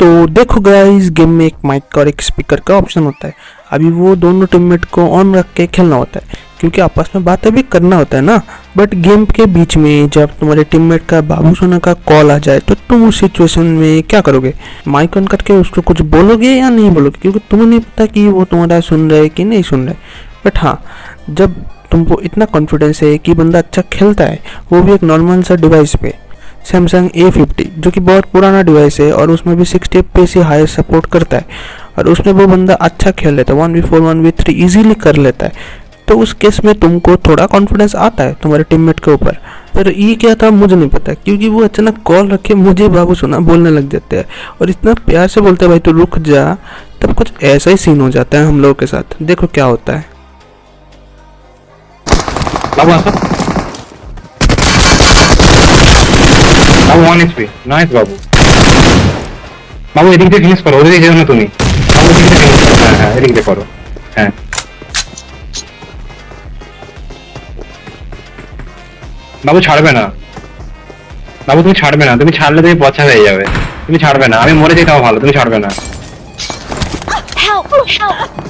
तो देखो guys, game में एक माइक और एक स्पीकर का ऑप्शन होता है। अभी वो दोनों टीममेट को ऑन रख के खेलना होता है क्योंकि आपस में बातें भी करना होता है ना। बट गेम के बीच में जब तुम्हारे टीममेट का बाबू सोना का कॉल आ जाए तो तुम उस सिचुएशन में क्या करोगे? माइक ऑन करके उसको कुछ बोलोगे या नहीं बोलोगे? क्योंकि तुम्हें नहीं पता कि वो तुम्हारा सुन रहा है कि नहीं सुन रहा है। बट हाँ, जब तुमको इतना कॉन्फिडेंस है कि बंदा अच्छा खेलता है, वो भी एक नॉर्मल सा डिवाइस पे, सैमसंग A50 जो कि बहुत पुराना डिवाइस है और उसमें भी 60 FPS से हाई सपोर्ट करता है, और उसमें वो बंदा अच्छा खेल लेता है, 1v4 1v3 इजीली कर लेता है, तो उस केस में तुमको थोड़ा कॉन्फिडेंस आता है तुम्हारे टीममेट के ऊपर। पर ये क्या था मुझे नहीं पता, क्योंकि वो अचानक कॉल रखे मुझे बाबू सोना बोलने लग जाते हैं और इतना प्यार से बोलते हैं भाई तू रुक जा। तब कुछ ऐसा ही सीन हो जाता है हम लोगों के साथ। देखो क्या होता है। বাবু 1 HP নাইস বাবু। বাবু এদিক দিয়ে ফিনিশ করো, ওদিকে যেও না তুমি। বাবু এদিক দিয়ে ফিনিশ করো, হ্যাঁ হ্যাঁ এদিক দিয়ে করো। হ্যাঁ বাবু ছাড়বে না, বাবু তুমি ছাড়বে না, তুমি ছাড়লে তুমি পচা হয়ে যাবে। তুমি ছাড়বে না, আমি মরে যেতাম ভালো, তুমি ছাড়বে না। Help! Help!